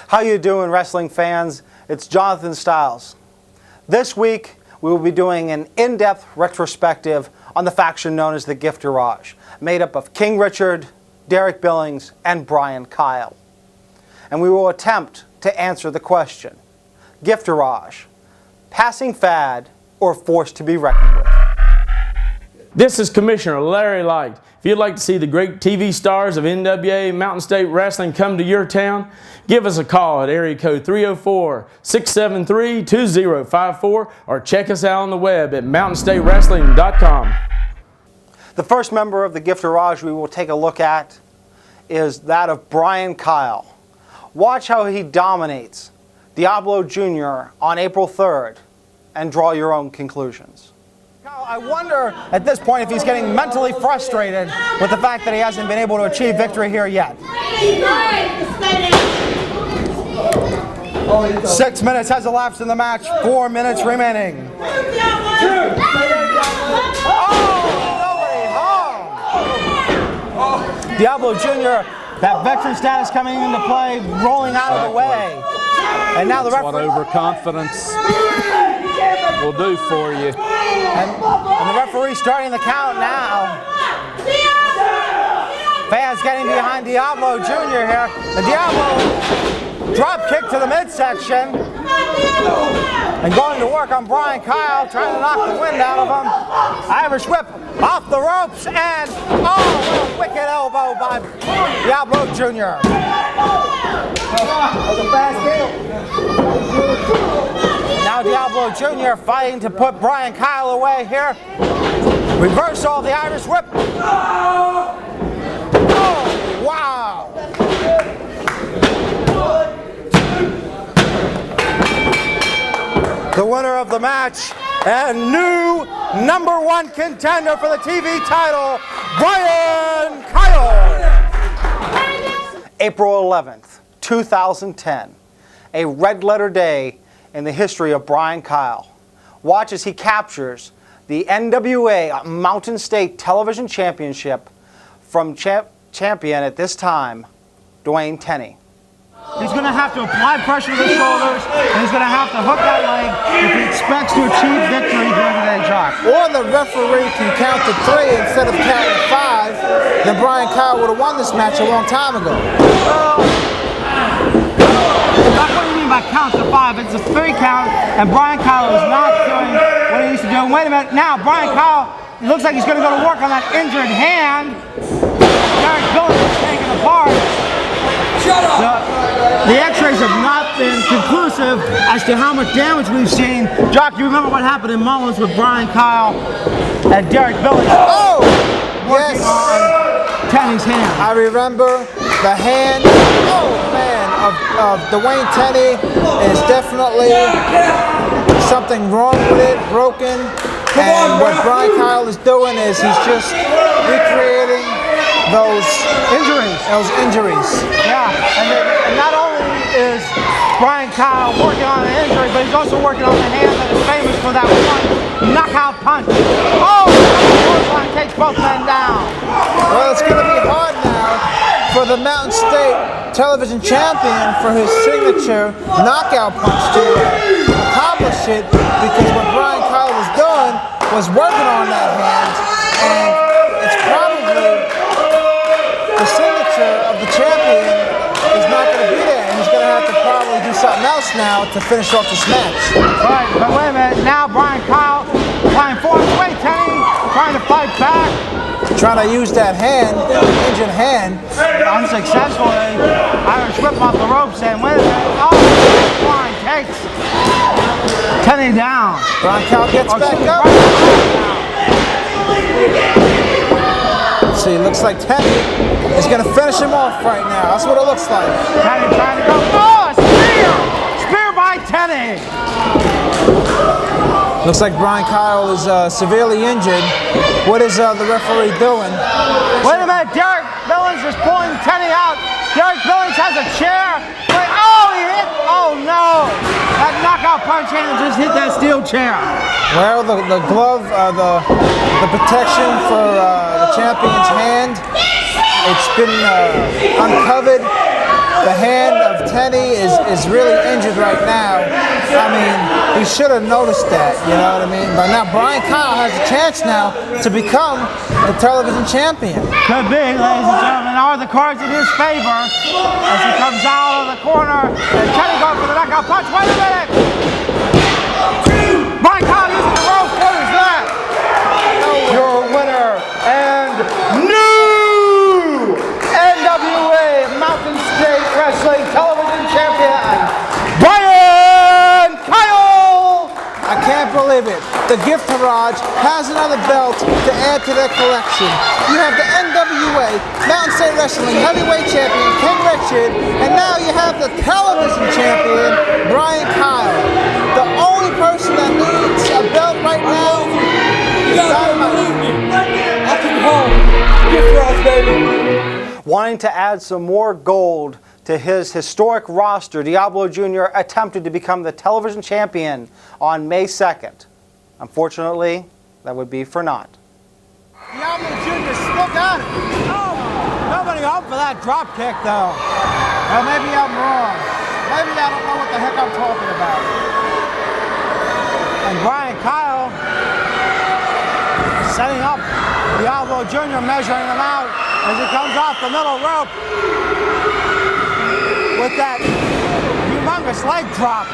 How you doing, wrestling fans? It's Jonathan Styles. This week, we will be doing an in-depth retrospective on the faction known as the Giftourage, made up of King Richard, Derek Billings, and Brian Kyle. And we will attempt to answer the question, Giftourage, passing fad or force to be reckoned with? This is Commissioner Larry Light. If you'd like to see the great TV stars of NWA Mountain State Wrestling come to your town, give us a call at area code 304-673-2054 or check us out on the web at mountainstatewrestling.com. The first member of the Giftourage we will take a look at is that of Brian Kyle. Watch how he dominates Diablo Jr. on April 3rd and draw your own conclusions. I wonder at this point if he's getting mentally frustrated with the fact that he hasn't been able to achieve victory here yet. 6 minutes has elapsed in the match, 4 minutes remaining. Diablo Jr., that veteran status coming into play, rolling out of the way. And now the referee. What overconfidence will do for you. And the referee starting the count now. Fans getting behind Diablo Jr. here. The Diablo drop kick to the midsection. And going to work on Brian Kyle, trying to knock the wind out of him. Irish whip off the ropes and, oh, what a wicked elbow by Diablo Jr. That was a fast kill. Now Diablo Jr. fighting to put Brian Kyle away here. Reversal of the Irish whip. Oh, wow. The winner of the match and new #1 contender for the TV title, Brian Kyle. April 11th, 2010, a red letter day in the history of Brian Kyle. Watch as he captures the NWA Mountain State Television Championship from champion at this time, Dwayne Tenney. He's going to have to apply pressure to the shoulders, and he's going to have to hook that leg if he expects to achieve victory here today, Jock. Or the referee can count to 3 instead of counting 5, then Brian Kyle would have won this match a long time ago. What do you mean by count to 5? It's a 3 count, and Brian Kyle is not doing what he used to do. Wait a minute, now Brian Kyle looks like he's going to go to work on that injured hand. Derek Billings is taking apart. Shut up! The x-rays have not been conclusive as to how much damage we've seen. Jock, you remember what happened in Mullins with Brian Kyle and Derek Billings? Oh! Working on Tenney's hand. I remember the hand, oh man, of Dwayne Tenney is definitely something wrong with it, broken. And what Brian Kyle is doing is he's just recreating those injuries. Yeah, and not only is Brian Kyle working on an injury, but he's also working on the hand that is famous for that one knockout punch. Oh, the takes both men down. Well, it's going to be hard now for the Mountain State Television Champion for his signature knockout punch to accomplish it, because what Brian Kyle was doing was working on that hand, and it's probably the signature of the champion is not going to be there, and he's going to have to probably do something else now to finish off this match. Right, but wait a minute, now Brian Kyle trying for his way, Tenney trying to fight back. Trying to use that hand, injured hand. Unsuccessfully, Irish whip off the ropes, and wait a minute, oh, flying takes Tenney down. Brian Kyle gets back up. See, it looks like Tenney is going to finish him off right now. That's what it looks like. Tenney trying to go. Oh, a spear! Spear by Tenney. Looks like Brian Kyle is severely injured. What is the referee doing? Wait a minute, Derek Billings is pulling Tenney out. Derek Billings has a chair. Wait, oh, he hit. Oh, no. That knockout punch hand just hit that steel chair. Well, the glove, the protection for the champion's hand, it's been uncovered. The hand of Tenny is really injured right now. I mean, he should have noticed that, you know what I mean? But now Brian Kyle has a chance now to become the television champion. Could be, ladies and gentlemen. Are the cards in his favor as he comes out of the corner and Tenny goes for the knockout punch. Wait a minute! Brian Kyle using the rope. What is that? Your winner and new NWA Mountain State Wrestling Television Champion, Brian Kyle! I can't believe it. The Giftourage has another belt to add to their collection. You have the NWA Mountain State Wrestling Heavyweight Champion, King Richard, and now you have the television champion, Brian Kyle. The only person that needs a belt right now is I can hold Giftourage, baby. Wanting to add some more gold to his historic roster, Diablo Jr. attempted to become the television champion on May 2nd. Unfortunately, that would be for naught. Diablo Jr. still got it. Oh, nobody hoped for that drop kick, though. Well, maybe I'm wrong. Maybe I don't know what the heck I'm talking about. And Brian Kyle setting up Diablo Jr., measuring him out as he comes off the middle rope with that humongous leg drop.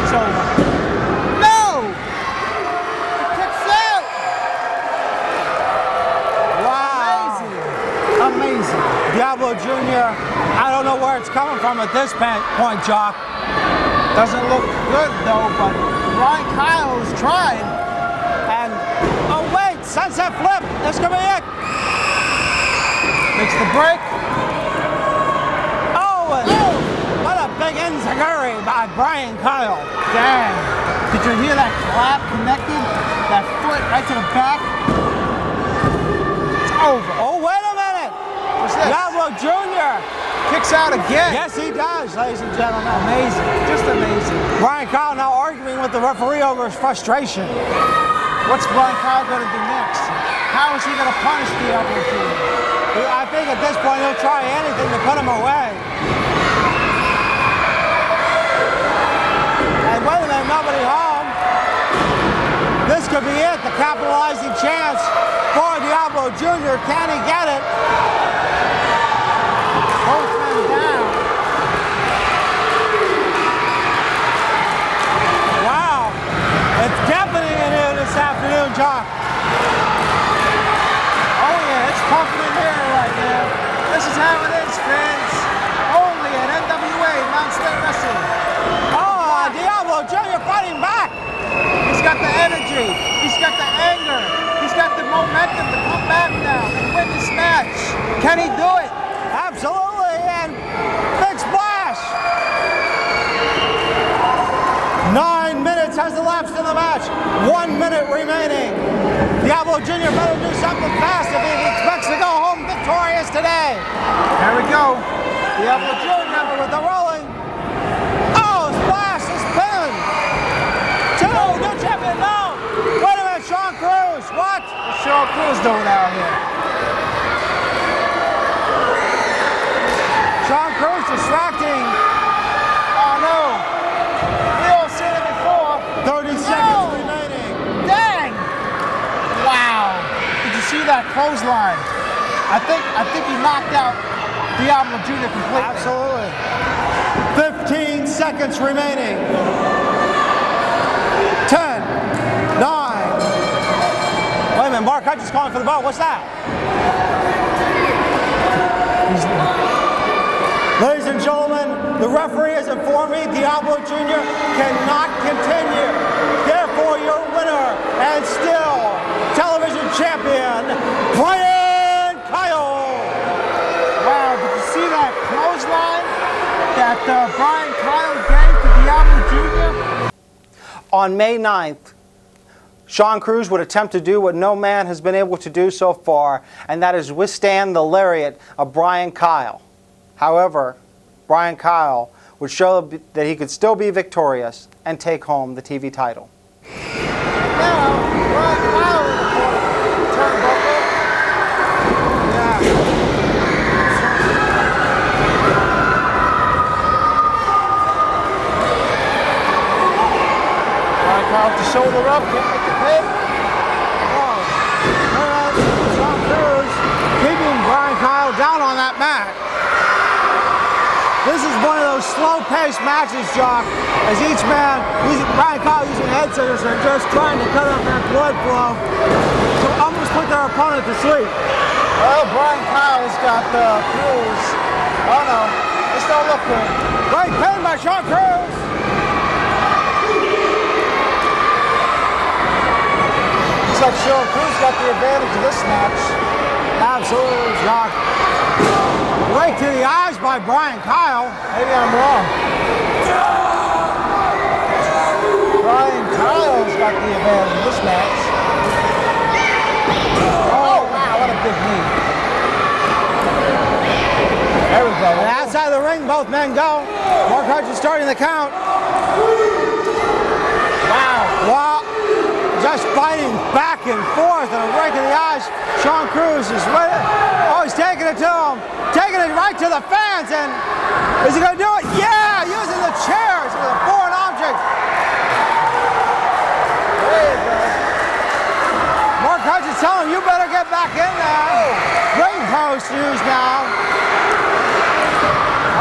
It's over. No! He kicks out! Wow. Amazing. Diablo Jr., I don't know where it's coming from at this point, Jock. Doesn't look good though, but Brian Kyle is trying. And, oh wait, sunset flip. This could be it. Makes the break. Oh, and what a big enziguri by Brian Kyle. Dang. Did you hear that clap connected? That foot right to the back? It's over. Oh, wait a minute. What's this? Diablo Jr. Kicks out again. Yes, he does, ladies and gentlemen. Amazing. Just amazing. Brian Kyle now arguing with the referee over his frustration. What's Brian Kyle going to do next? How is he going to punish Diablo Jr.? I think at this point he'll try anything to put him away. And wait a minute, nobody home. This could be it, the capitalizing chance for Diablo Jr. Can he get it? Both men down. Wow. It's deafening in here this afternoon, Jock. Oh yeah, it's pumping in here right now. This is how it is, fans. Only at NWA Mountain State Wrestling. Oh, Diablo Jr. fighting back. He's got the energy. He's got the anger. He's got the momentum to come back now and win this match. Can he do it? Absolutely, and big splash. 9 minutes has elapsed in the match. 1 minute remaining. Diablo Jr. better do something fast if he expects to go home victorious today. There we go. Diablo Jr. with the rolling. Oh, splash is pinned. New champion, no. Wait a minute, Sean Cruz, what? What's Sean Cruz doing out here? Sean Cruz distracting. Oh no. We all seen it before. 30 seconds remaining. Dang. Wow. Did you see that clothesline? I think he knocked out Diablo Jr. completely. Absolutely. 15 seconds remaining. 10, 9. Wait a minute, Mark, I'm just calling for the bell. What's that? Ladies and gentlemen, the referee has informed me Diablo Jr. cannot continue. Therefore, your winner and still television champion, Brian Kyle. Wow, did you see that clothesline that Brian Kyle gave to Diablo Jr.? On May 9th, Sean Cruz would attempt to do what no man has been able to do so far, and that is withstand the lariat of Brian Kyle. However, Brian Kyle would show that he could still be victorious and take home the TV title. Now, Brian Kyle in the turnbuckle. Yeah. to the rope, can't make the pin. Sean Cruz keeping Brian Kyle down on that mat. This is one of those slow-paced matches, Jock, as each man, Brian Kyle using head scissors and just trying to cut off that blood flow to almost put their opponent to sleep. Well, Brian Kyle's got Cruz. Oh no, this don't look good. Great pin by Sean Cruz. Looks like Sean Cruz got the advantage of this match. Absolutely, Jock. Right to the eyes by Brian Kyle. Maybe I'm wrong. Brian Kyle's got the advantage of this match. Oh wow, what a big knee. There we go. And outside the ring, both men go. Mark Hutch is starting the count. Wow. Well, just fighting back and forth and a rake in the eyes. Sean Cruz is ready. Oh, he's taking it to him. Taking it right to the fans. And is he going to do it? Yeah, using the chairs as a foreign object. There you go. Mark Hutch is telling him, you better get back in there. Ring post used now.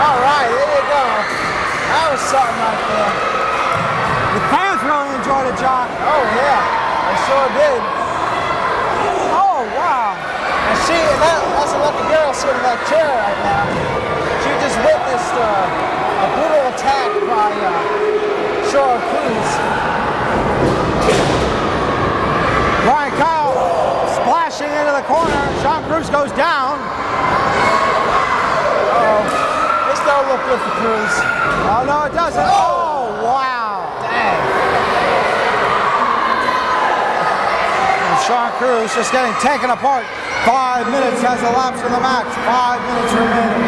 All right, there you go. That was something right there. The fans really enjoyed it, Jock. Oh yeah, I sure did. Oh, wow. And that's a lucky girl sitting in that chair right now. She just witnessed a brutal attack by Sean Cruz. Brian Kyle splashing into the corner. Sean Cruz goes down. Uh-oh. This don't look good for Cruz. Oh, no, it doesn't. Oh, wow. Dang. And Sean Cruz just getting taken apart. 5 minutes has elapsed in the match. 5 minutes remaining.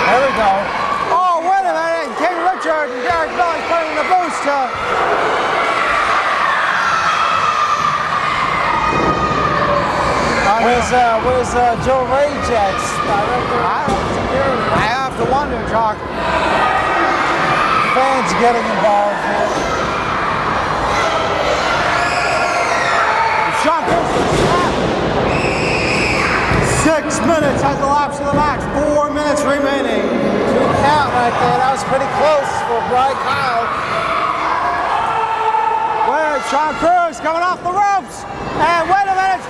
There we go. Oh, wait a minute. King Richard and Derek Billy's putting in the boost. Where's Joe Rage at? I have to wonder, Jock. Fans getting involved here. Sean Cruz is snap. 6 minutes has elapsed in the match. 4 minutes remaining. Good count right there. That was pretty close for Brian Kyle. Where's Sean Cruz coming off the ropes? And wait a minute.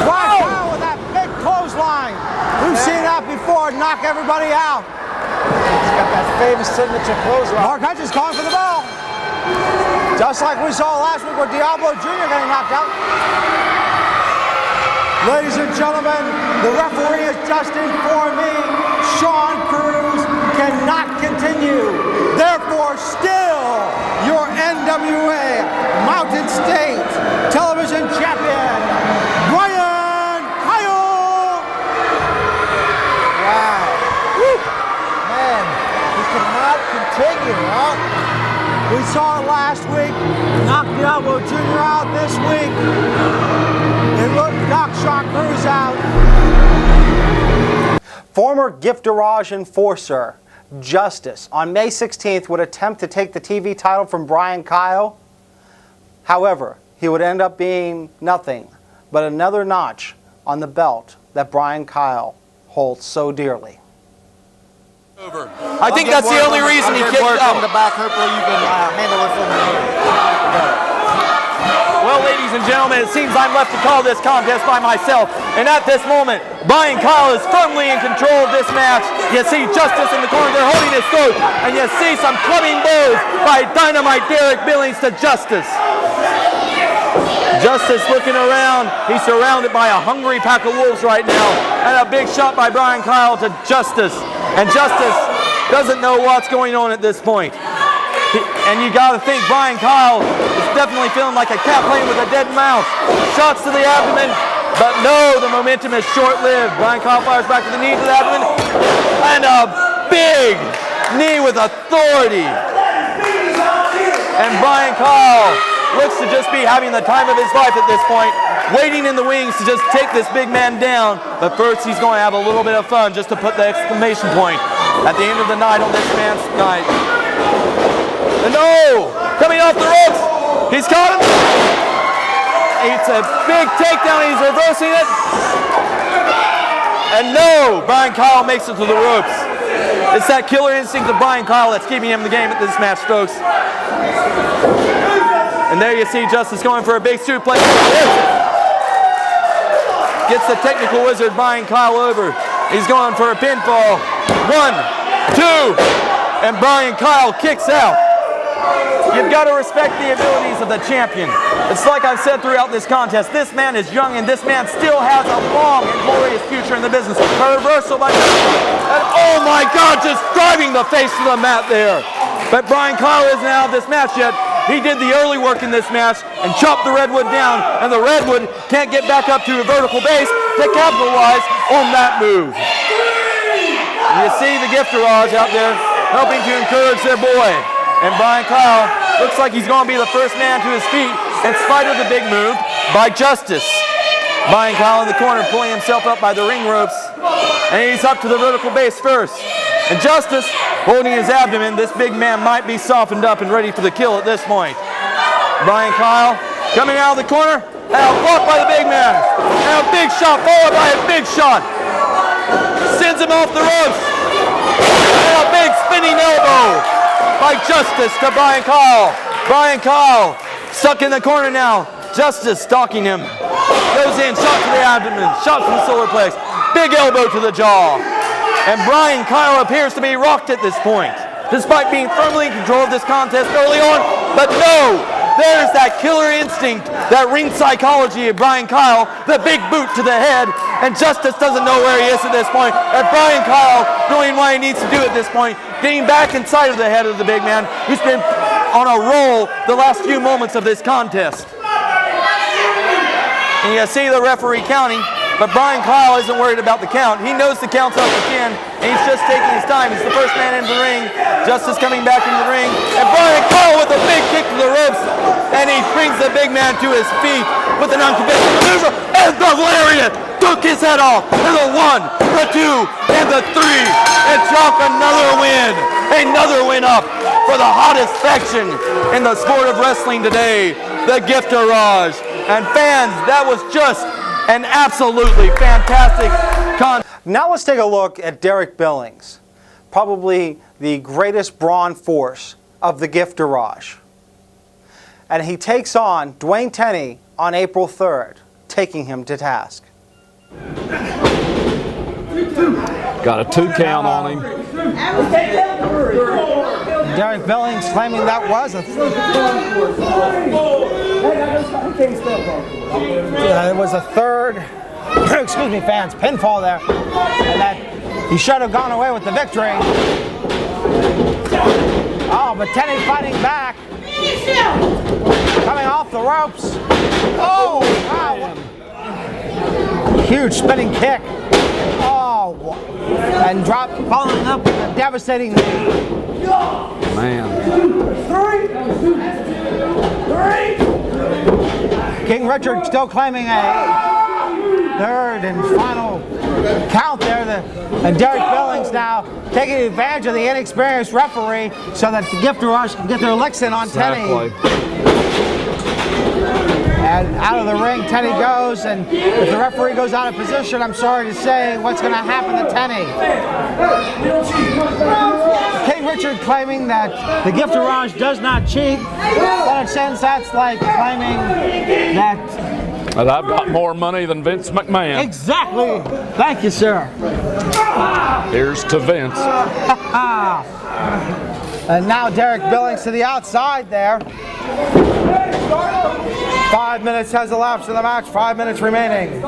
Brian Kyle with that big clothesline. We've seen that before. Knock everybody out. He's got that famous signature clothesline. Mark Hutch is calling for the bell. Just like we saw last week with Diablo Jr. getting knocked out. Ladies and gentlemen, the referee has just informed me Sean Cruz cannot continue. Therefore, still your NWA Mountain State Television Champion, Brian Kyle. Wow. Woo. Man, he cannot continue, huh? We saw it last week, knocked Diablo Jr. out this week. It knocked Sean Cruz out. Former Giftourage enforcer, Justice, on May 16th would attempt to take the TV title from Brian Kyle. However, he would end up being nothing but another notch on the belt that Brian Kyle holds so dearly. I think that's the only reason he kicked out. the back. Hopefully you can handle it from Well, ladies and gentlemen, it seems I'm left to call this contest by myself. And at this moment, Brian Kyle is firmly in control of this match. You see Justice in the corner, they're holding his throat. And you see some clubbing blows by Dynamite Derek Billings to Justice. Justice looking around. He's surrounded by a hungry pack of wolves right now. And a big shot by Brian Kyle to Justice. And Justice doesn't know what's going on at this point. And you got to think Brian Kyle is definitely feeling like a cat playing with a dead mouse. Shots to the abdomen, but no, the momentum is short-lived. Brian Kyle fires back to the knee to the abdomen. And a big knee with authority. And Brian Kyle looks to just be having the time of his life at this point, waiting in the wings to just take this big man down. But first he's going to have a little bit of fun just to put the exclamation point at the end of the night on this man's night. No! coming off the ropes. He's caught him. It's a big takedown. He's reversing it. And no, Brian Kyle makes it to the ropes. It's that killer instinct of Brian Kyle that's keeping him in the game at this match, folks. And there you see Justice going for a big suplex. Gets the technical wizard Brian Kyle over. He's going for a pinfall. 1, 2, and Brian Kyle kicks out. You've got to respect the abilities of the champion. It's like I've said throughout this contest, this man is young and this man still has a long and glorious future in the business. A reversal by and oh my God, just driving the face to the mat there. But Brian Kyle isn't out of this match yet. He did the early work in this match and chopped the Redwood down, and the Redwood can't get back up to a vertical base to capitalize on that move. You see the Giftourage out there helping to encourage their boy. And Brian Kyle looks like he's going to be the first man to his feet in spite of the big move by Justice. Brian Kyle in the corner pulling himself up by the ring ropes. And he's up to the vertical base first. And Justice holding his abdomen. This big man might be softened up and ready for the kill at this point. Brian Kyle coming out of the corner. And a block by the big man. And a big shot followed by a big shot. Sends him off the ropes. And a big spinning elbow by Justice to Brian Kyle. Brian Kyle stuck in the corner now. Justice stalking him. Goes in, shot to the abdomen, shot to the solar plex. Big elbow to the jaw. And Brian Kyle appears to be rocked at this point, despite being firmly in control of this contest early on. But no, there's that killer instinct, that ring psychology of Brian Kyle, the big boot to the head, and Justice doesn't know where he is at this point. And Brian Kyle knowing what he needs to do at this point, getting back inside of the head of the big man, who's been on a roll the last few moments of this contest. And you see the referee counting, but Brian Kyle isn't worried about the count. He knows the count's up to 10, and he's just taking his time. He's the first man into the ring. Justice coming back into the ring, and Brian Kyle with a big kick to the ribs, and he brings the big man to his feet with an unconventional maneuver, and the lariat took his head off. And the 1, the 2, and the 3, and chalk another win up for the hottest faction in the sport of wrestling today, the Giftourage. And fans, that was just an absolutely fantastic contest. Now let's take a look at Derek Billings, probably the greatest brawn force of the Giftourage. And he takes on Dwayne Tenney on April 3rd, taking him to task. Got a 2 count on him. Derek Billings claiming that was a it was a third, excuse me fans, pinfall there, and that he should have gone away with the victory. Oh, but Tenney fighting back, coming off the ropes. Oh, wow. Huge spinning kick. Oh, and following up with a devastating knee. Man. King Richard still claiming a third and final count there. And Derek Billings now taking advantage of the inexperienced referee so that the Giftourage can get their licks in on Tenney. And out of the ring, Tenney goes, and if the referee goes out of position, I'm sorry to say, what's going to happen to Tenney? King Richard claiming that the Giftourage does not cheat, but in a sense that's like claiming that... But I've got more money than Vince McMahon. Exactly. Thank you, sir. Here's to Vince. And now Derek Billings to the outside there. 5 minutes has elapsed in the match, 5 minutes remaining.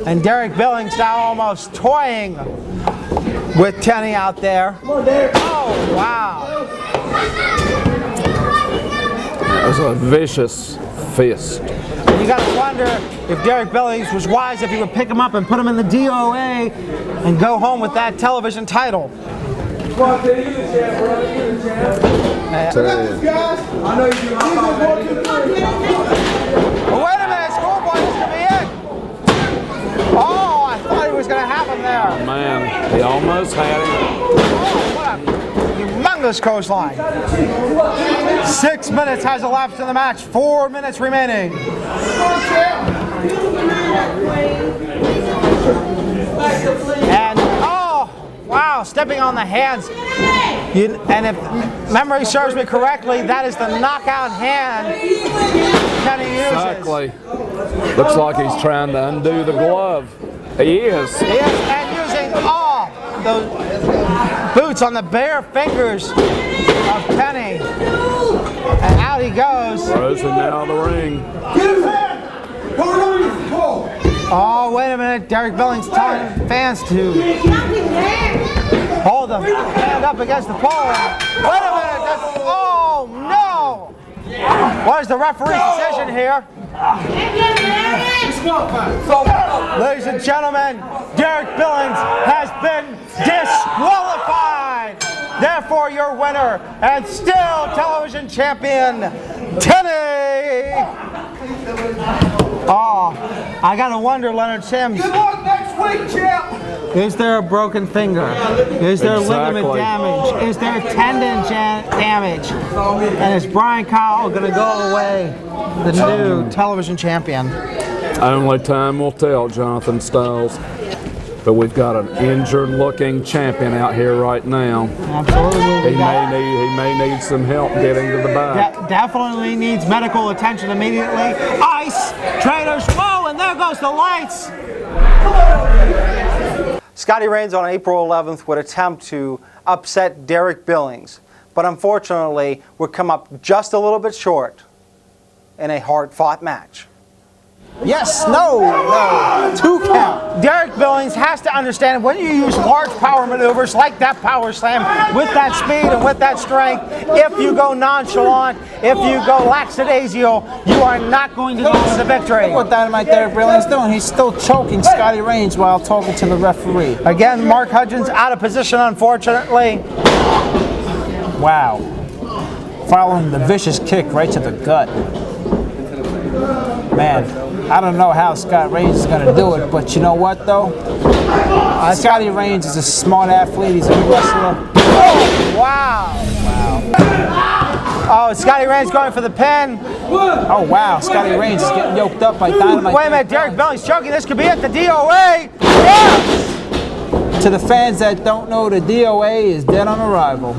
And Derek Billings now almost toying with Tenney out there. Oh, wow. That was a vicious fist. You got to wonder if Derek Billings was wise if he would pick him up and put him in the DOA and go home with that television title. Come on, Teddy, you're the champ, brother. You're the champ. I know you do. Well, wait a minute, Schoolboy, this could be it. Oh, I thought he was going to have him there. Man, he almost had him. Oh, what a humongous longest coastline. 6 minutes has elapsed in the match. 4 minutes remaining. And oh, wow, stepping on the hands. And if memory serves me correctly, that is the knockout hand Kenny uses. Exactly. Looks like he's trying to undo the glove. He is. He is, and using all those boots on the bare fingers of Penny. And out he goes. Throws him out of the ring. Oh, wait a minute. Derek Billings telling fans to hold the hand up against the pole. Wait a minute. Oh, no. What is the referee's decision here? Ladies and gentlemen, Derek Billings has been disqualified. Therefore, your winner and still television champion, Tenny. Oh, I gotta wonder, Leonard Sims. Good luck next week, champ. Is there a broken finger? Is there ligament damage? Is there tendon damage? And is Brian Kyle going to go away the new television champion? Only time will tell, Jonathan Styles. But we've got an injured-looking champion out here right now. Absolutely. He may need some help getting to the back. Definitely needs medical attention immediately. Ice traders. Whoa, and there goes the lights. Scotty Rains on April 11th would attempt to upset Derek Billings, but unfortunately would come up just a little bit short in a hard-fought match. Yes, no. 2 count. Derek Billings has to understand when you use large power maneuvers like that power slam with that speed and with that strength, if you go nonchalant, if you go lackadaisical, you are not going to get the victory. Look what Dynamite Derek Billings is doing. He's still choking Scotty Rains while talking to the referee. Again, Mark Hudgens out of position, unfortunately. Wow. Following the vicious kick right to the gut. Man, I don't know how Scott Rains is going to do it, but you know what, though? Scotty Rains is a smart athlete. He's a wrestler. Oh, wow. Oh, Scotty Rains going for the pin. Oh, wow. Scotty Rains is getting yoked up by Dynamite. Wait a minute, Derek Billings choking. This could be at the DOA. Yes! To the fans that don't know, the DOA is dead on arrival.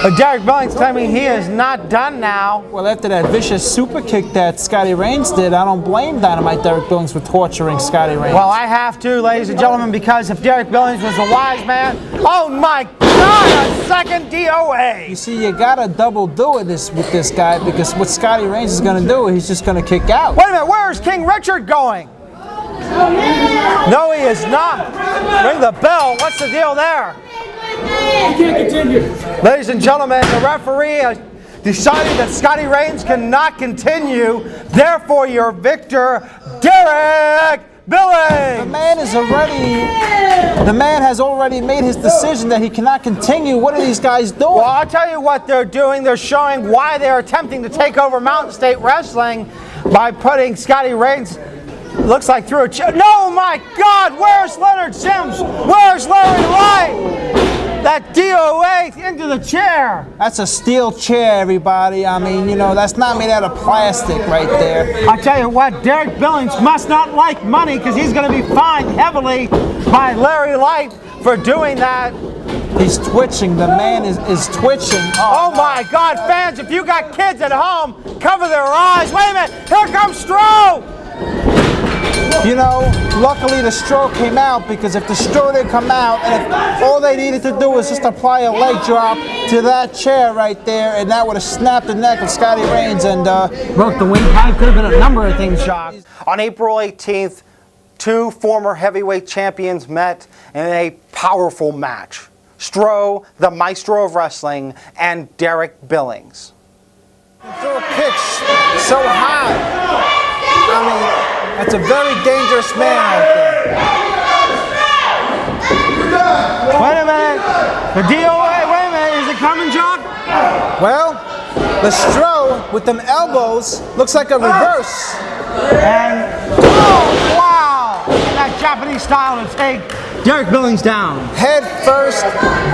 But Derek Billings telling me he is not done now. Well, after that vicious super kick that Scotty Rains did, I don't blame Dynamite Derek Billings for torturing Scotty Rains. Well, I have to, ladies and gentlemen, because if Derek Billings was a wise man, oh my God, a second DOA. You see, you gotta double do it with this guy, because what Scotty Rains is gonna do, he's just gonna kick out. Wait a minute, where is King Richard going? No, he is not. Ring the bell. What's the deal there? You can't continue. Ladies and gentlemen, the referee has decided that Scotty Rains cannot continue. Therefore, your victor, Derek Billings. The man has already made his decision that he cannot continue. What are these guys doing? Well, I'll tell you what they're doing. They're showing why they're attempting to take over Mountain State Wrestling by putting Scotty Rains, looks like through a chair. No, my God, where's Leonard Sims? Where's Larry Light? That DOA into the chair. That's a steel chair, everybody. I mean, you know, that's not made out of plastic right there. I'll tell you what, Derek Billings must not like money because he's going to be fined heavily by Larry Light for doing that. He's twitching. The man is twitching. Oh my God, fans, if you got kids at home, cover their eyes. Wait a minute, here comes Stroh. You know, luckily the stroke came out, because if the stroke didn't come out, and if all they needed to do was just apply a leg drop to that chair right there, and that would have snapped the neck of Scotty Rains and broke the windpipe. Could have been a number of things, Shock. On April 18th, 2 former heavyweight champions met in a powerful match. Stroh, the maestro of wrestling, and Derek Billings. throw a pitch so high. I mean, that's a very dangerous man out there. Wait a minute. The DOA, wait a minute. Is it coming, John? Well, the Stroh with them elbows looks like a reverse. And, oh, wow. That Japanese style to take Derek Billings down. Head first,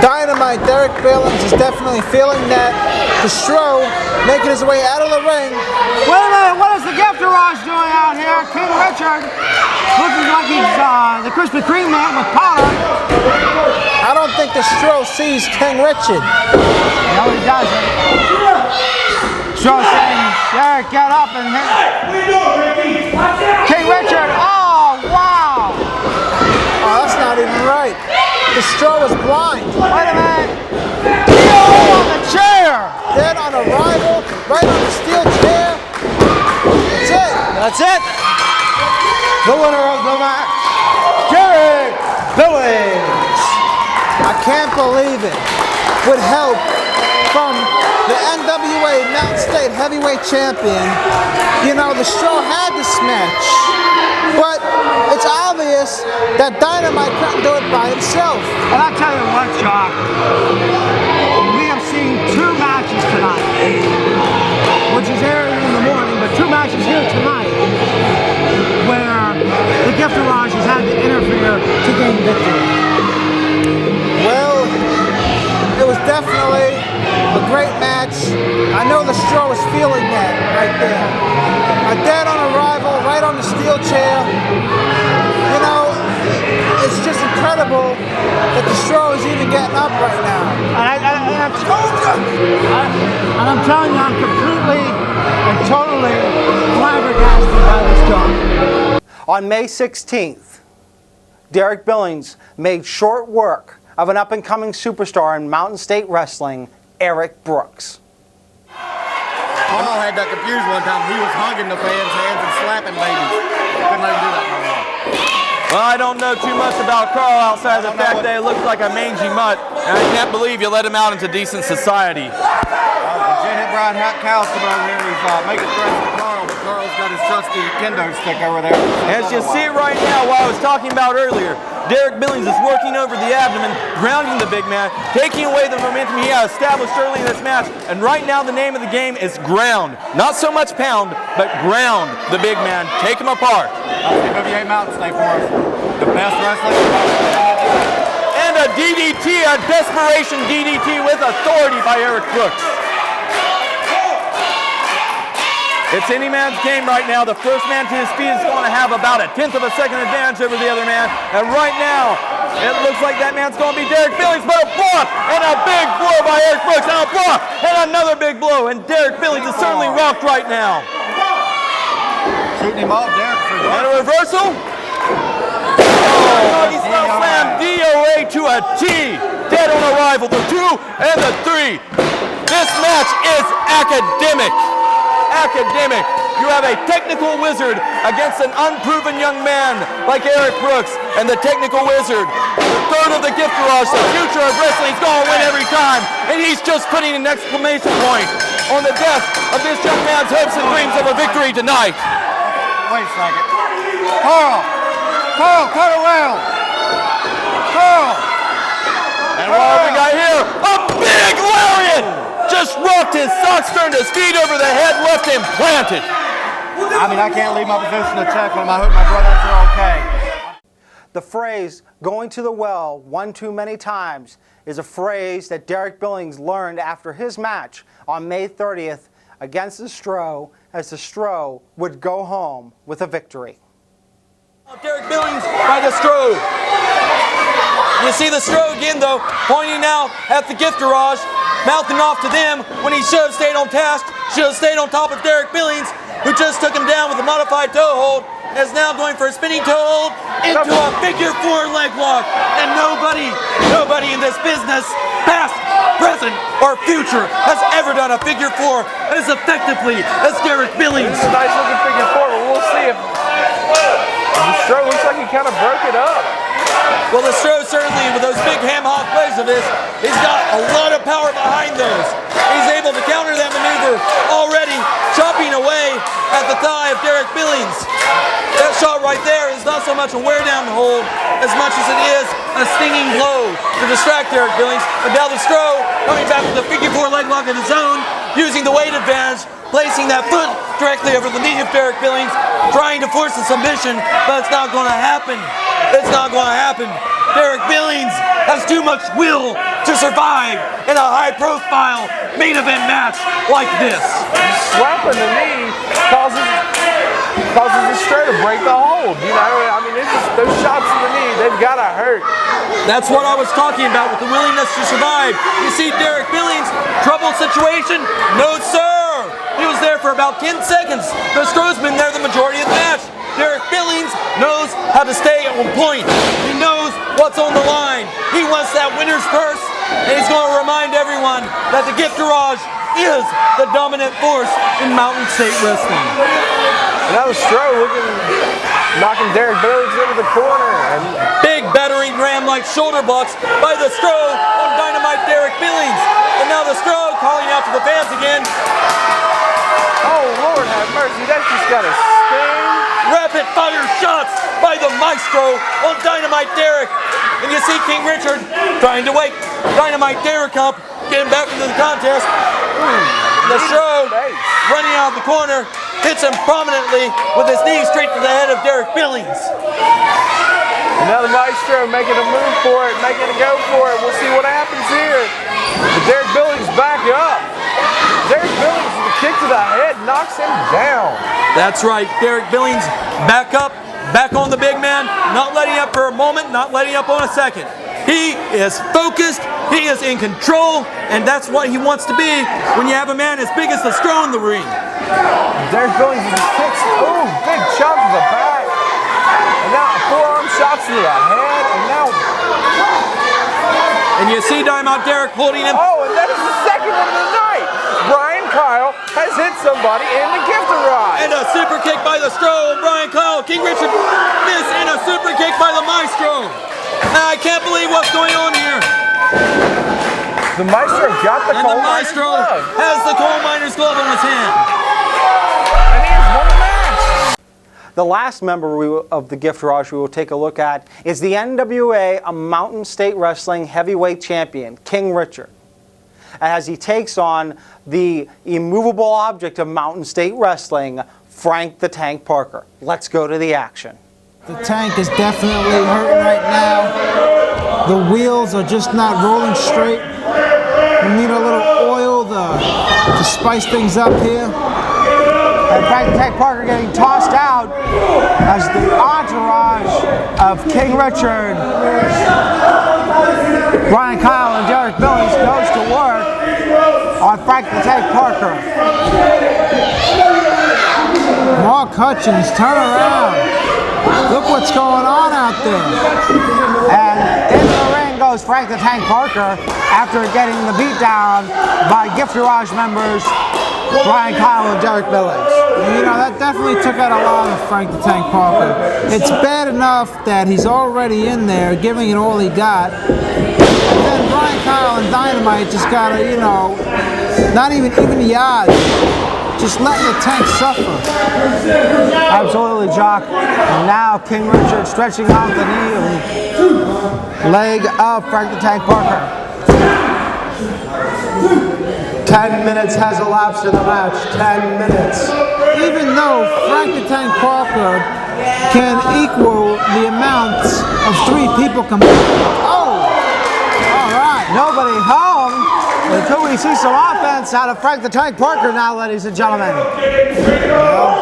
dynamite. Derek Billings is definitely feeling that. Destro making his way out of the ring. Wait a minute, what is the Giftourage doing out here? King Richard looking like he's the Krispy Kreme man with powder. I don't think Destro sees King Richard. No, he doesn't. Destro saying, Derek, get up and hit. King Richard, oh, wow. Oh, that's not even right. Destro is blind. Wait a minute. Oh, on the chair. Dead on arrival, right on the steel chair. That's it. That's it. The winner of the match, Derek Billings. I can't believe it. With help from the NWA Mountain State Heavyweight Champion, you know, Destro had this match. But it's obvious that Dynamite couldn't do it by himself. And I'll tell you what, Chuck, we have seen 2 matches tonight, which is airing in the morning, but 2 matches here tonight where the Giftourage has had to interfere to gain victory. Well, it was definitely a great match. I know Destro was feeling that right there. A dead on arrival, right on the steel chair. You know, it's just incredible that Destro is even getting up right now. And I'm telling you, I'm completely and totally flabbergasted by this dog. On May 16th, Derek Billings made short work of an up-and-coming superstar in Mountain State Wrestling, Eric Brooks. Paul had that confused one time. He was hugging the fans' hands and slapping babies. Couldn't let him do that no more. Well, I don't know too much about Carl outside of the fact that he looks like a mangy mutt, and I can't believe you let him out into decent society. Jen hit Brian Cowles come over here and he's making threats to Carl, but Carl's got his trusty kendo stick over there. As you see right now, what I was talking about earlier, Derek Billings is working over the abdomen, grounding the big man, taking away the momentum he had established early in this match, and right now the name of the game is ground. Not so much pound, but ground the big man. Take him apart. NWA Mountain State for us. The best wrestling. And a DDT, a desperation DDT with authority by Eric Brooks. It's any man's game right now. The first man to his feet is going to have about a 1/10 of a second advantage over the other man. And right now, it looks like that man's going to be Derek Billings, but a block and a big blow by Eric Brooks, and a block and another big blow. And Derek Billings is certainly rocked right now. Shooting him off, Derek. And a reversal. Oh, he spell slam DOA to a T. Dead on arrival, the 2 and the 3. This match is academic. Academic. You have a technical wizard against an unproven young man like Eric Brooks, and the technical wizard, the third of the Giftourage, the future of wrestling, is going to win every time, and he's just putting an exclamation point on the death of this young man's hopes and dreams of a victory tonight. Wait a second. Carl, cut around. Carl. And what have we got here? A big lariat! Just rocked his socks, turned his feet over the head, left him planted. I mean, I can't leave my position to check on him. I hope my brothers are okay. The phrase, going to the well one too many times, is a phrase that Derek Billings learned after his match on May 30th against Destro, as Destro would go home with a victory. Derek Billings by Destro. You see Destro again, though, pointing now at the Giftourage, mouthing off to them when he should have stayed on task, should have stayed on top of Derek Billings, who just took him down with a modified toe hold, and is now going for a spinning toe hold into a figure 4 leg lock. And nobody in this business, past, present, or future, has ever done a figure 4 as effectively as Derek Billings. It's a nice looking figure 4, but we'll see if Destro looks like he kind of broke it up. Well, Destro certainly, with those big ham-hock plays of his, he's got a lot of power behind those. He's able to counter that maneuver already, chopping away at the thigh of Derek Billings. That shot right there is not so much a wear-down hold as much as it is a stinging blow to distract Derek Billings. And now Destro coming back with a figure 4 leg lock of his own, using the weight advantage, placing that foot directly over the knee of Derek Billings, trying to force a submission, but it's not going to happen. It's not going to happen. Derek Billings has too much will to survive in a high-profile main event match like this. Slapping the knee causes the stroke to break the hold. You know, I mean, it's just, those shots to the knee, they've got to hurt. That's what I was talking about with the willingness to survive. You see Derek Billings, trouble situation? No, sir. He was there for about 10 seconds. The Stroh's been there the majority of the match. Derek Billings knows how to stay on point. He knows what's on the line. He wants that winner's purse, and he's going to remind everyone that the Giftourage is the dominant force in Mountain State Wrestling. Now the Stroh knocking Derek Billings into the corner. And big battering ram-like shoulder blocks by the Stroh on Dynamite Derek Billings. And now the Stroh calling out to the fans again. oh, Lord have mercy, that's just got a sting. Rapid fire shots by the Maestro on Dynamite Derek. And you see King Richard trying to wake Dynamite Derek up, getting back into the contest. The Stroh running out of the corner, hits him prominently with his knee straight to the head of Derek Billings. Now the Maestro making a move for it, making a go for it. We'll see what happens here. But Derek Billings back up. Derek Billings with a kick to the head knocks him down. That's right, Derek Billings back up, back on the big man, not letting up for a moment, not letting up on a second. He is focused, he is in control, and that's what he wants to be when you have a man as big as the Stroh in the ring. Derek Billings with his kicks. Oh, big chop to the back. And now forearm shots to the head, and now... And you see Dynamite Derek holding him. Oh, and that is the second one of the night. Brian Kyle has hit somebody in the Giftourage. And a super kick by the Stroh and Brian Kyle. King Richard missed and a super kick by the Maestro. I can't believe what's going on here. The Maestro got the coal miner's Maestro glove. has the coal miner's glove on his hand. And he has won the match. The last member of the Giftourage we will take a look at is the NWA Mountain State Wrestling Heavyweight Champion, King Richard, as he takes on the immovable object of Mountain State Wrestling, Frank the Tank Parker. Let's go to the action. The tank is definitely hurting right now. The wheels are just not rolling straight. We need a little oil to spice things up here. And Frank the Tank Parker getting tossed out as the entourage of King Richard, Brian Kyle, and Derek Billings goes to work on Frank the Tank Parker. Mark Hutchins, turn around. Look what's going on out there. And into the ring goes Frank the Tank Parker after getting the beat down by Giftourage members Brian Kyle and Derek Billings. You know, that definitely took out a lot of Frank the Tank Parker. It's bad enough that he's already in there giving it all he got. And then Brian Kyle and Dynamite just gotta, you know, not even the odds. Just letting the tank suffer. Absolutely, Jock. And now King Richard stretching out the knee and leg of Frank the Tank Parker. 10 minutes has elapsed in the match. 10 minutes. Even though Frank the Tank Parker can equal the amount of 3 people combined. Oh! All right. Nobody home until we see some offense out of Frank the Tank Parker now, ladies and gentlemen. Well,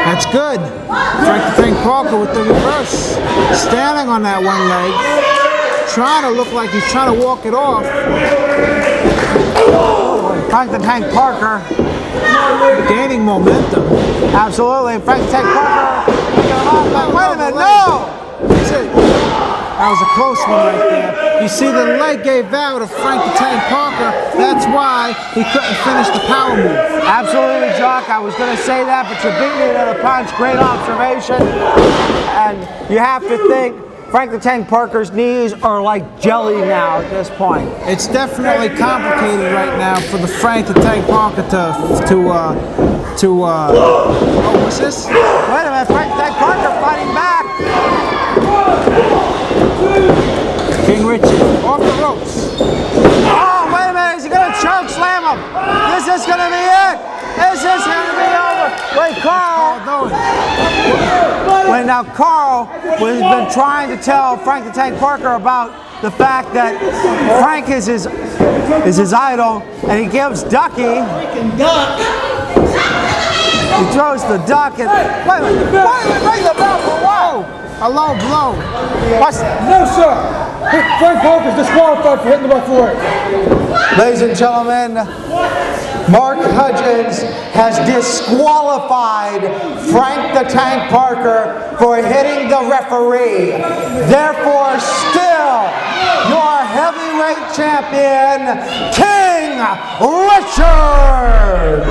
that's good. Frank the Tank Parker with the reverse. Standing on that one leg. Trying to look like he's trying to walk it off. Frank the Tank Parker gaining momentum. Absolutely. Frank the Tank Parker. Wait a minute, no! That's it. That was a close one right there. You see the leg gave out of Frank the Tank Parker. That's why he couldn't finish the power move. Absolutely, Jock. I was going to say that, but you beat me to the punch. Great observation. And you have to think Frank the Tank Parker's knees are like jelly now at this point. It's definitely complicated right now for the Frank the Tank Parker oh, what's this? Wait a minute, Frank the Tank Parker fighting back. King Richard off the ropes. Oh, wait a minute, is he going to choke slam him? This is going to be it. This is going to be over. Wait, Carl, Well, now Carl has been trying to tell Frank the Tank Parker about the fact that Frank is his idol, and he gives Ducky. He throws the duck and wait, ring the bell for what? A low blow. What's No, sir. Frank Parker's disqualified for hitting the referee. Ladies and gentlemen, Mark Hudgens has disqualified Frank the Tank Parker for hitting the referee. Therefore, still, your heavyweight champion, King Richard.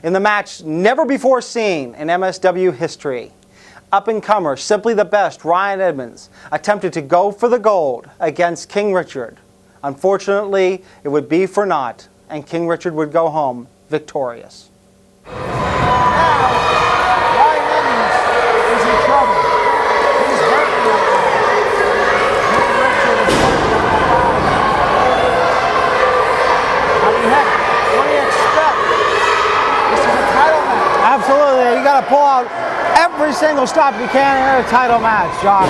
In the match never before seen in MSW history, up-and-comer, simply the best, Ryan Edmonds, attempted to go for the gold against King Richard. Unfortunately, it would be for naught, and King Richard would go home victorious. Ryan Edmonds is in trouble. He's hurting right now. King Richard is hurting. I mean, heck, what do you expect? This is a title match. Absolutely. You got to pull out every single stop you can in a title match, Josh.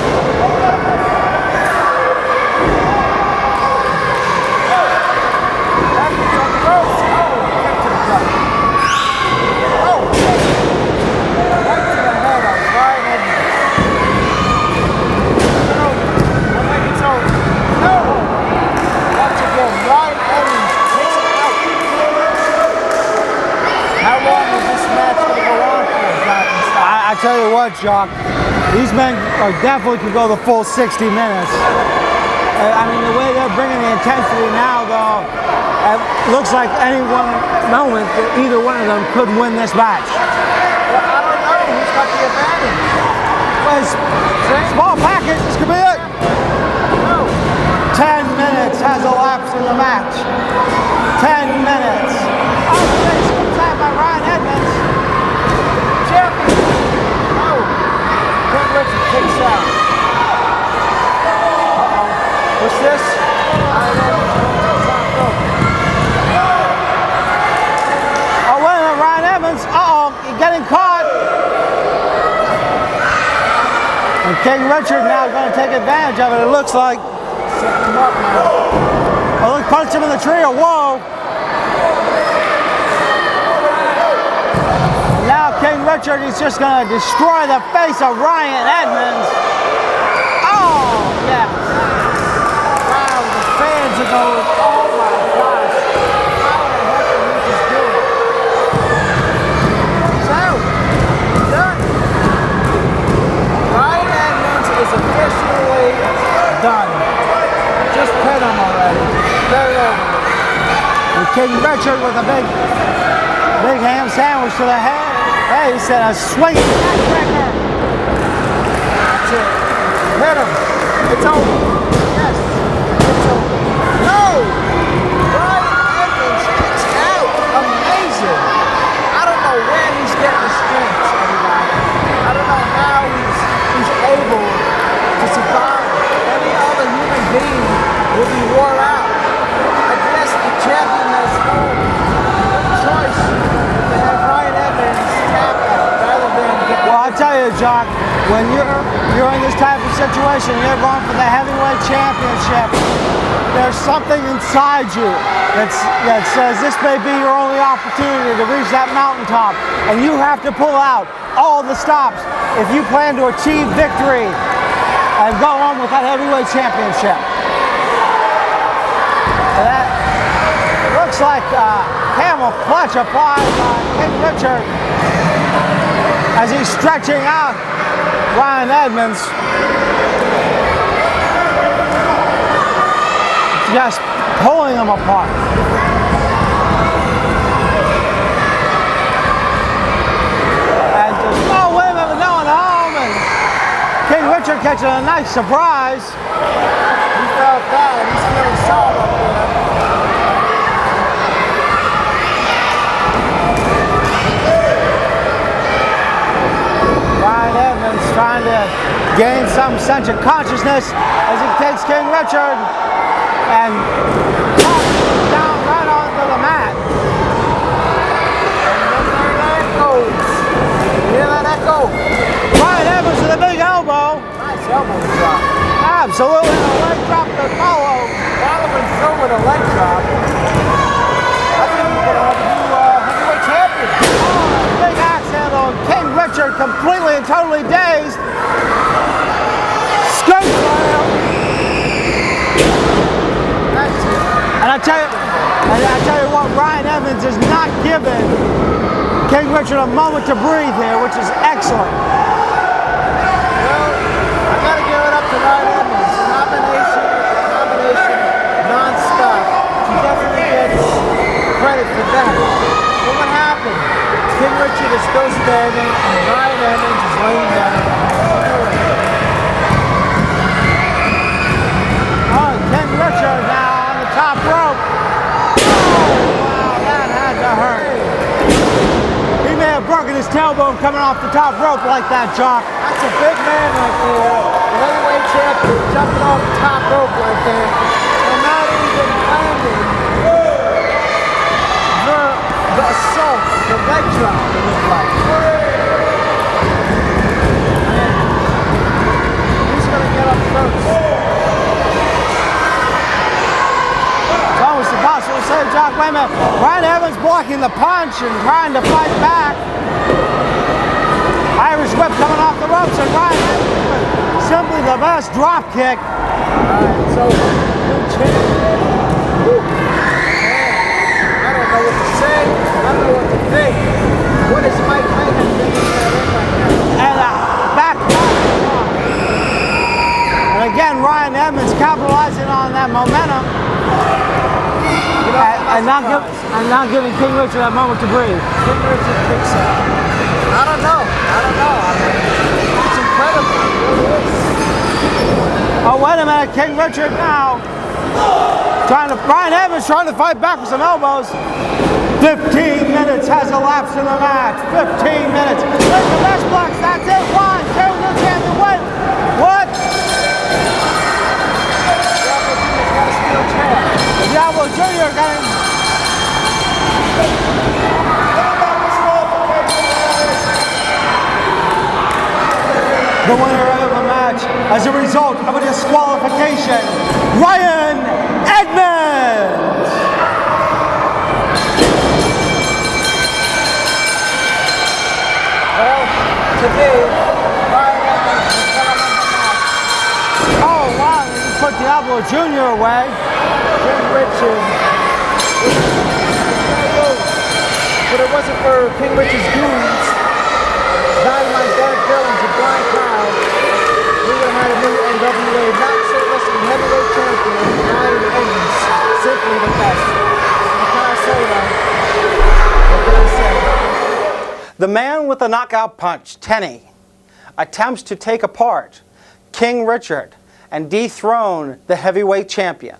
I tell you what, Jock, these men are definitely could go the full 60 minutes. I mean, the way they're bringing the intensity now, though, it looks like any one moment that either one of them could win this match. Well, I don't know. Who's got the advantage? Well, small package, this could be it. 10 minutes has elapsed in the match. 10 minutes. Oh, it's good time by Ryan Edmonds. Champion. King Richard kicks out. What's this? Oh, wait a minute, Ryan Edmonds. Uh-oh, you're getting caught. And King Richard now is going to take advantage of it, it looks like. Oh, look, punch him in the tree, or whoa. Now King Richard is just going to destroy the face of Ryan Edmonds. Oh, yes. Wow, the fans are going, oh my gosh. How the heck did he just do it? He's out. He's done. Ryan Edmonds is officially done. Just pin him already. Very over. And King Richard with a big ham sandwich to the head. Hey, he said a swing backbreaker. That's it. Hit him. It's over. Yes. It's over. No! Ryan Edmonds kicks out. Amazing. I don't know where he's getting the strength, everybody. I don't know how he's able to survive. Any other human being will be worn out. I guess the champion has no choice to have Ryan Edmonds tap out rather than get. Well, I tell you, Jock, when you're in this type of situation, you're going for the heavyweight championship. There's something inside you that says this may be your only opportunity to reach that mountaintop, and you have to pull out all the stops if you plan to achieve victory and go on with that heavyweight championship. And that looks like camel clutch applied by King Richard as he's stretching out Ryan Edmonds. Just pulling him apart. And just, oh, wait a minute, no one home. And King Richard catching a nice surprise. He felt that. He's feeling solid up there. Ryan Edmonds trying to gain some sense of consciousness as he takes King Richard and down right onto the mat. And then there that goes. You hear that echo? Ryan Edmonds elbow drop. Absolutely, a leg drop to follow. Following through with a leg drop. I think we're going to have a new heavyweight champion. Big axe handle. King Richard completely and totally dazed. Scoop slam. That's it. And I tell you what, Ryan Evans is not giving King Richard a moment to breathe here, which is excellent. Well, I got to give it up to Ryan Evans. Combination, non-stop. He definitely gets credit for that. But what happened? King Richard is still standing, and Ryan Evans is laying down. Oh, King Richard now on the top rope. Oh, wow, that had to hurt. He may have broken his tailbone coming off the top rope like that, Jock. That's a big man right there. The heavyweight champion jumping off the top rope like that. And not even landing the assault, the leg drop in his life. Who's going to get up first? It's almost impossible to say, Jock. Wait a minute. Ryan Evans blocking the punch and trying to fight back. Irish whip coming off the ropes, and Ryan Evans with simply the best drop kick. Alright, so new champion. I don't know what to say. I don't know what to think. What is Mike Tyson thinking in that ring right now? And back. And again, Ryan Evans capitalizing on that momentum. And not giving King Richard that moment to breathe. King Richard kicks out. I don't know. I mean, it's incredible. It really is. Oh, wait a minute. King Richard now Ryan Evans trying to fight back with some elbows. 15 minutes has elapsed in the match. 15 minutes. There's the best blocks. That's it. 1, 2, new champion. Wait. What? Diablo Jr. got him. The winner of the match as a result of a disqualification, Ryan Edmonds. Well, today, Ryan Edmonds is going to win the match. Oh, wow. You put Diablo Jr. away. King Richard. But it wasn't for King Richard's goons. Dynamite, Derek Billings, and Brian Kyle. We would have had a new NWA Max Wrestling Heavyweight Champion, Ryan Edmonds. Simply the best. What can I say, though? What can I say? The man with the knockout punch, Tenny, attempts to take apart King Richard and dethrone the heavyweight champion.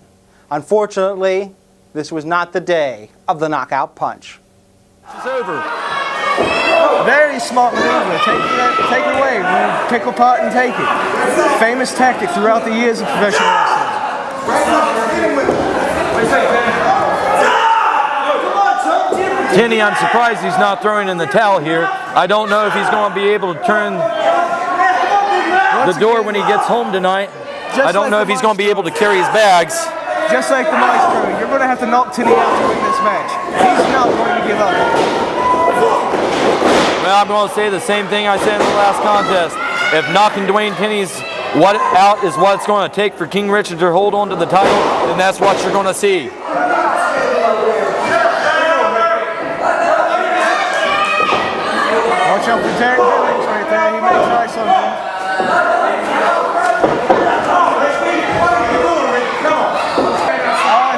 Unfortunately, this was not the day of the knockout punch. It's over. Very smart maneuver. Take it away. Pick apart and take it. Famous tactic throughout the years of professional wrestling. Kenny, I'm surprised he's not throwing in the towel here. I don't know if he's going to be able to turn the door when he gets home tonight. I don't know if he's going to be able to carry his bags. Just like the Maestro, you're going to have to knock Tenny out to win this match. He's not going to give up. Well, I'm going to say the same thing I said in the last contest. If knocking Dwayne Tenny's out is what it's going to take for King Richard to hold on to the title, then that's what you're going to see. Watch out for Derek Billings right there. He may try something.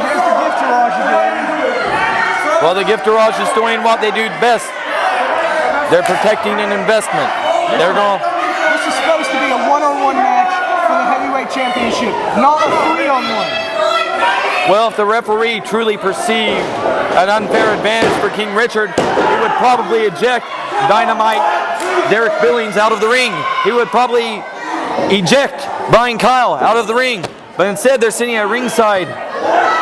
Here's the Giftourage again. Well, the Giftourage is doing what they do best. They're protecting an investment. They're going. This is supposed to be a one-on-one match for the heavyweight championship, not a 3-on-1. Well, if the referee truly perceived an unfair advantage for King Richard, he would probably eject Dynamite Derek Billings out of the ring. He would probably eject Brian Kyle out of the ring. But instead, they're sitting at ringside,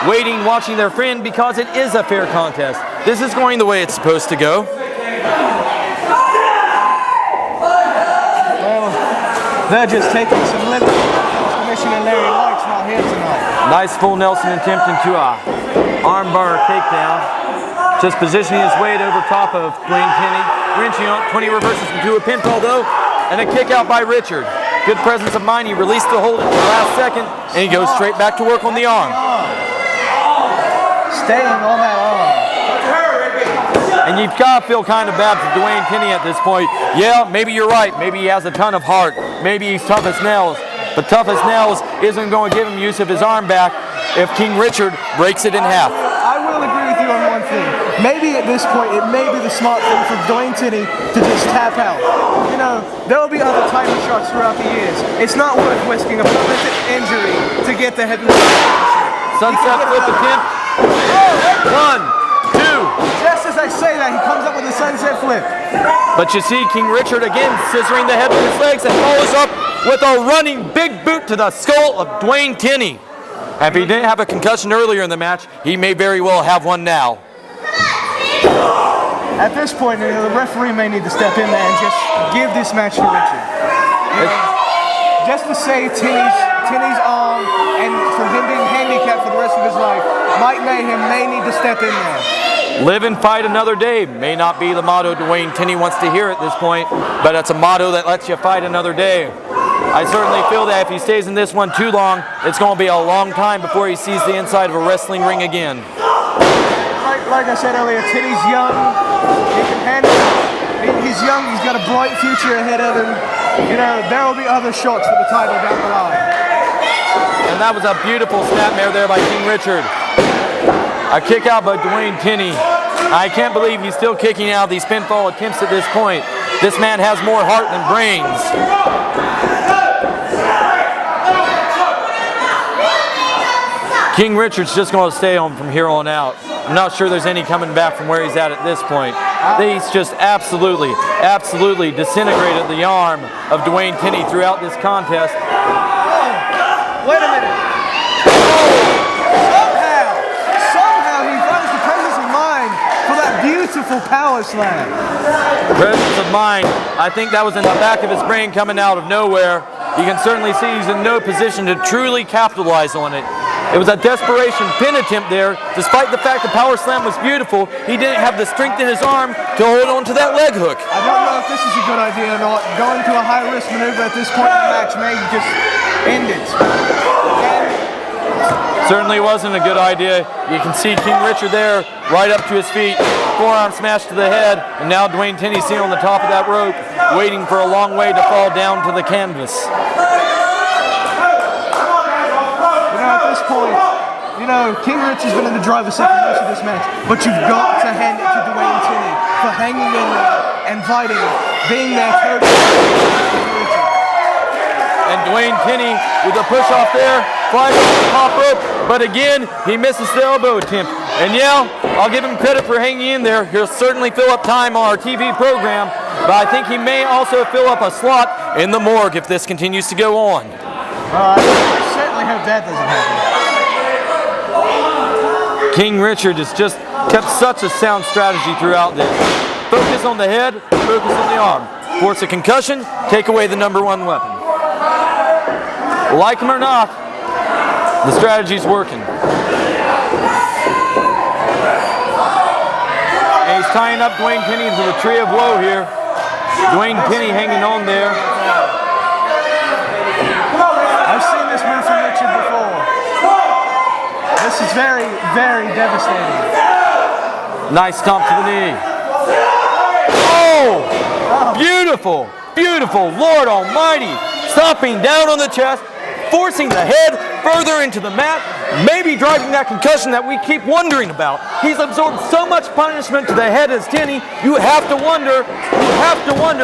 waiting, watching their friend, because it is a fair contest. This is going the way it's supposed to go. They're just taking some liberty. Commissioner Larry Light's not here tonight. Nice full Nelson attempt into a armbar takedown. Just positioning his weight over top of Dwayne Tenney. Wrenching on 20 reverses into a pinfall though, and a kick out by Richard. Good presence of mind. He released the hold at the last second, and he goes straight back to work on the arm. Staying on that arm. And you've got to feel kind of bad for Dwayne Tenney at this point. Yeah, maybe you're right. Maybe he has a ton of heart. Maybe he's tough as nails. But tough as nails isn't going to give him use of his arm back if King Richard breaks it in half. I will agree with you on one thing. Maybe at this point, it may be the smart thing for Dwayne Tenney to just tap out. You know, there will be other title shots throughout the years. It's not worth risking a permanent injury to get the heavyweight championship. Sunset flip attempt. 1, 2. Just as I say that, he comes up with a sunset flip. But you see King Richard again scissoring the head with his legs and follows up with a running big boot to the skull of Dwayne Tenney. And if he didn't have a concussion earlier in the match, he may very well have one now. At this point, the referee may need to step in there and just give this match to Richard. You know, just to save Tenney's arm and from him being handicapped for the rest of his life, Mike Mayhem may need to step in there. Live and fight another day may not be the motto Dwayne Tenney wants to hear at this point, but it's a motto that lets you fight another day. I certainly feel that if he stays in this one too long, it's going to be a long time before he sees the inside of a wrestling ring again. Like I said earlier, Tenney's young. He can handle it. He's young. He's got a bright future ahead of him. You know, there will be other shots for the title down the line. And that was a beautiful snapmare there by King Richard. A kick out by Dwayne Tenney. I can't believe he's still kicking out these pinfall attempts at this point. This man has more heart than brains. King Richard's just going to stay on from here on out. I'm not sure there's any coming back from where he's at this point. He's just absolutely disintegrated the arm of Dwayne Tenney throughout this contest. Wait a minute. Somehow he finds the presence of mind for that beautiful power slam. Presence of mind. I think that was in the back of his brain coming out of nowhere. You can certainly see he's in no position to truly capitalize on it. It was a desperation pin attempt there. Despite the fact the power slam was beautiful, he didn't have the strength in his arm to hold on to that leg hook. I don't know if this is a good idea or not. Going to a high-risk maneuver at this point in the match may just end it. Certainly wasn't a good idea. You can see King Richard there, right up to his feet, forearm smash to the head, and now Dwayne Tenney sitting on the top of that rope, waiting for a long way to fall down to the canvas. Point, you know, King Richard's been in the driver's seat for most of this match, but you've got to hand it to Dwayne Tenney for hanging in there and fighting, being there totally. And Dwayne Tenney with a push off there, flies off the top rope, but again, he misses the elbow attempt. And yeah, I'll give him credit for hanging in there. He'll certainly fill up time on our TV program, but I think he may also fill up a slot in the morgue if this continues to go on. I certainly hope that doesn't happen. King Richard has just kept such a sound strategy throughout this. Focus on the head, focus on the arm. Force a concussion, take away the #1 weapon. Like him or not, the strategy's working. And he's tying up Dwayne Tenney into the tree of woe here. Dwayne Tenney hanging on there. I've seen this move from Richard before. This is very, very devastating. Nice stomp to the knee. Oh! Beautiful, beautiful, Lord Almighty. Stomping down on the chest, forcing the head further into the mat, maybe driving that concussion that we keep wondering about. He's absorbed so much punishment to the head as Tenney, you have to wonder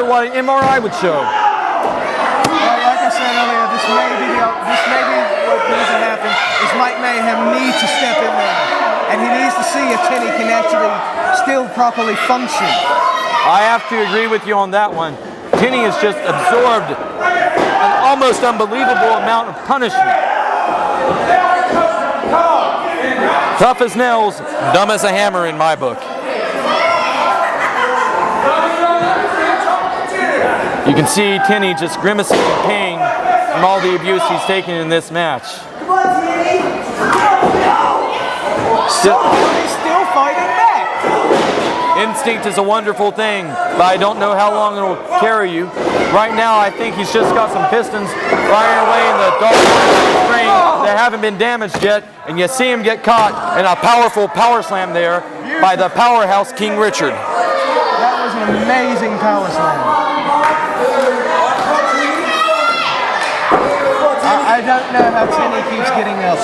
what an MRI would show. Like I said earlier, this may be what needs to happen. Is Mike Mayhem needs to step in there, and he needs to see if Tenney can actually still properly function. I have to agree with you on that one. Tenney has just absorbed an almost unbelievable amount of punishment. Tough as nails, dumb as a hammer in my book. You can see Kenny just grimacing in pain from all the abuse he's taken in this match. He's still fighting back. Instinct is a wonderful thing, but I don't know how long it'll carry you. Right now, I think he's just got some pistons firing away in the dog string that haven't been damaged yet, and you see him get caught in a powerful power slam there by the powerhouse King Richard. That was an amazing power slam. I don't know how Kenny keeps getting up.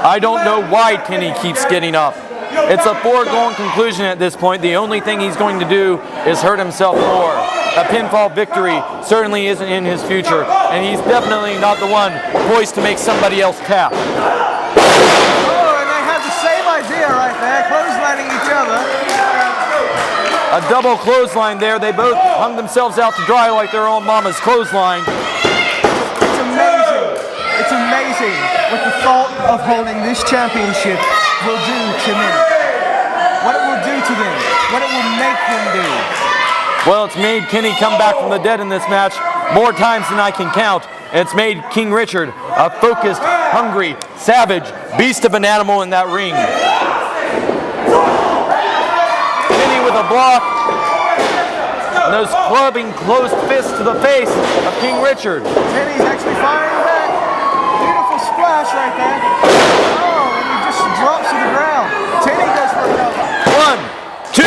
I don't know why Kenny keeps getting up. It's a foregone conclusion at this point. The only thing he's going to do is hurt himself more. A pinfall victory certainly isn't in his future, and he's definitely not the one poised to make somebody else tap. Oh, and they had the same idea right there, clotheslining each other. A double clothesline there. They both hung themselves out to dry like their own mama's clothesline. It's amazing. It's amazing what the thought of holding this championship will do to them. What it will do to them. What it will make them do. Well, it's made Kenny come back from the dead in this match more times than I can count. And it's made King Richard a focused, hungry, savage beast of an animal in that ring. Kenny with a block. And those clubbing closed fists to the face of King Richard. Kenny's actually firing back. Beautiful splash right there. Oh, and he just drops to the ground. Kenny goes for a cover. 1, 2,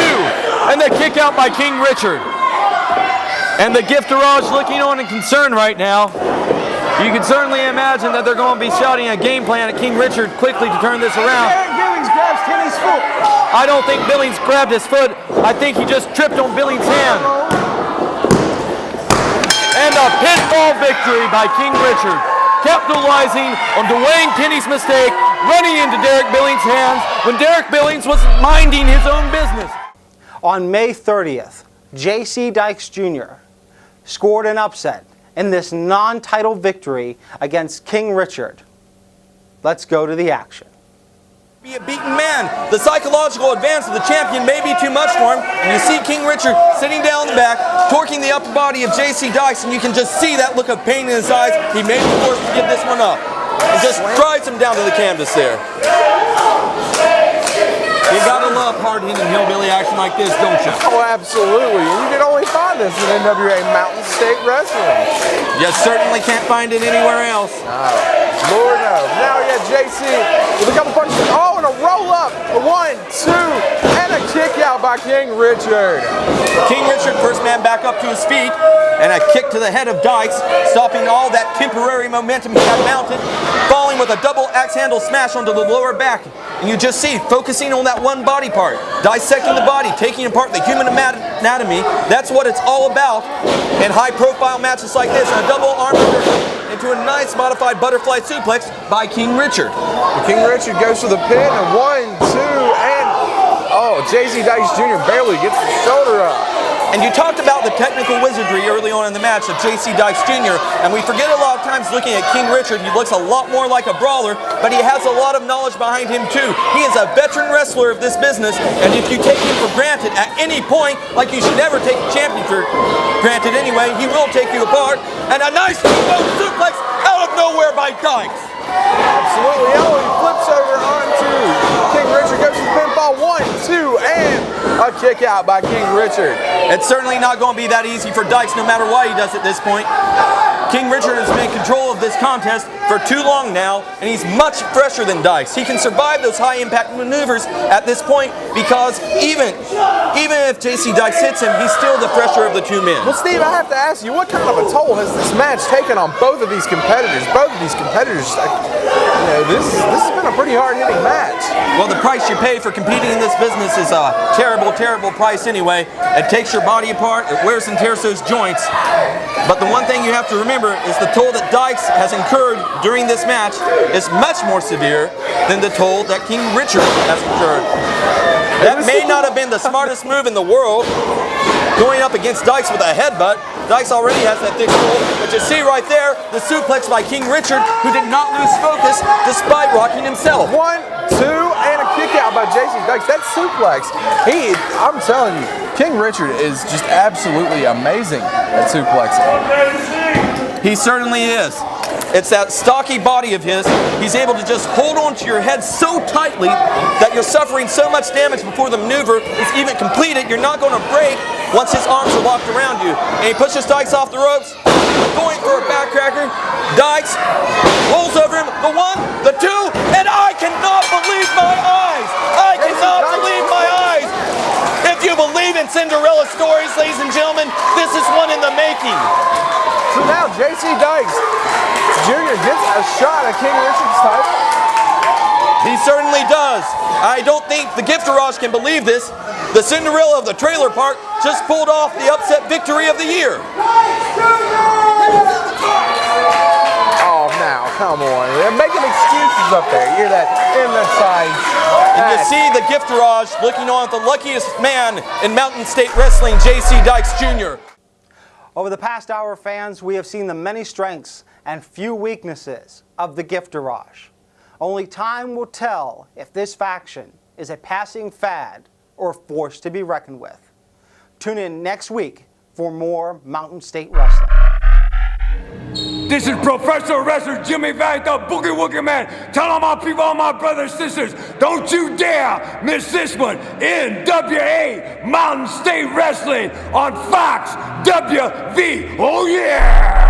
and the kick out by King Richard. And the Giftourage looking on in concern right now. You can certainly imagine that they're going to be shouting a game plan at King Richard quickly to turn this around. Billings grabs Kenny's foot. I don't think Billings grabbed his foot. I think he just tripped on Billings' hand. And a pinfall victory by King Richard, capitalizing on Dwayne Kenny's mistake, running into Derek Billings' hands when Derek Billings was minding his own business. On May 30th, J.C. Dykes Jr. scored an upset in this non-title victory against King Richard. Let's go to the action. Be a beaten man. The psychological advance of the champion may be too much for him. And you see King Richard sitting down the back, torquing the upper body of J.C. Dykes, and you can just see that look of pain in his eyes. He may be forced to give this one up. And just drives him down to the canvas there. You gotta love hard-hitting hillbilly action like this, don't you? Oh, absolutely. And you can only find this in NWA Mountain State Wrestling. You certainly can't find it anywhere else. Lord knows. Now we got JC with a couple punches. Oh, and a roll-up. A 1, 2, and a kick out by King Richard. King Richard, first man back up to his feet, and a kick to the head of Dykes, stopping all that temporary momentum he had mounted, falling with a double axe handle smash onto the lower back. And you just see, focusing on that one body part, dissecting the body, taking apart the human anatomy. That's what it's all about in high-profile matches like this. And a double arm into a nice modified butterfly suplex by King Richard. King Richard goes for the pin, and 1, 2, and oh, J.C. Dykes Jr. barely gets the shoulder up. And you talked about the technical wizardry early on in the match of J.C. Dykes Jr., and we forget a lot of times looking at King Richard, he looks a lot more like a brawler, but he has a lot of knowledge behind him too. He is a veteran wrestler of this business, and if you take him for granted at any point, like you should never take a champion for granted anyway, he will take you apart. And a nice suplex out of nowhere by Dykes. Absolutely. Oh, he flips over onto King Richard, goes to the pinfall. 1, 2, and a kick out by King Richard. It's certainly not going to be that easy for Dykes, no matter what he does at this point. King Richard has been in control of this contest for too long now, and he's much fresher than Dykes. He can survive those high-impact maneuvers at this point because even if J.C. Dykes hits him, he's still the fresher of the two men. Well, Steve, I have to ask you, what kind of a toll has this match taken on both of these competitors? Both of these competitors, this has been a pretty hard-hitting match. Well, the price you pay for competing in this business is a terrible, terrible price anyway. It takes your body apart, it wears and tears those joints. But the one thing you have to remember is the toll that Dykes has incurred during this match is much more severe than the toll that King Richard has incurred. That may not have been the smartest move in the world, going up against Dykes with a headbutt. Dykes already has that thick pull, but you see right there, the suplex by King Richard, who did not lose focus despite rocking himself. 1, 2, and a kick out by JC Dykes. That suplex, I'm telling you, King Richard is just absolutely amazing at suplexing. He certainly is. It's that stocky body of his. He's able to just hold on to your head so tightly that you're suffering so much damage before the maneuver is even completed. You're not going to break once his arms are locked around you. And he pushes Dykes off the ropes, going for a backcracker. Dykes rolls over him, the one, the two, and I cannot believe my eyes. I cannot believe my eyes. If you believe in Cinderella stories, ladies and gentlemen, this is one in the making. So now JC Dykes Jr. gets a shot at King Richard's title. He certainly does. I don't think the Giftourage can believe this. The Cinderella of the trailer park just pulled off the upset victory of the year. Oh, now, come on. They're making excuses up there. You hear that in the side. And you see the Giftourage looking on at the luckiest man in Mountain State Wrestling, JC Dykes Jr. Over the past hour, fans, we have seen the many strengths and few weaknesses of the Giftourage. Only time will tell if this faction is a passing fad or a force to be reckoned with. Tune in next week for more Mountain State Wrestling. This is professional wrestler Jimmy Valley, the Boogie Woogie Man. Tell all my people, all my brothers and sisters, don't you dare miss this one. NWA Mountain State Wrestling on Fox WV. Oh yeah!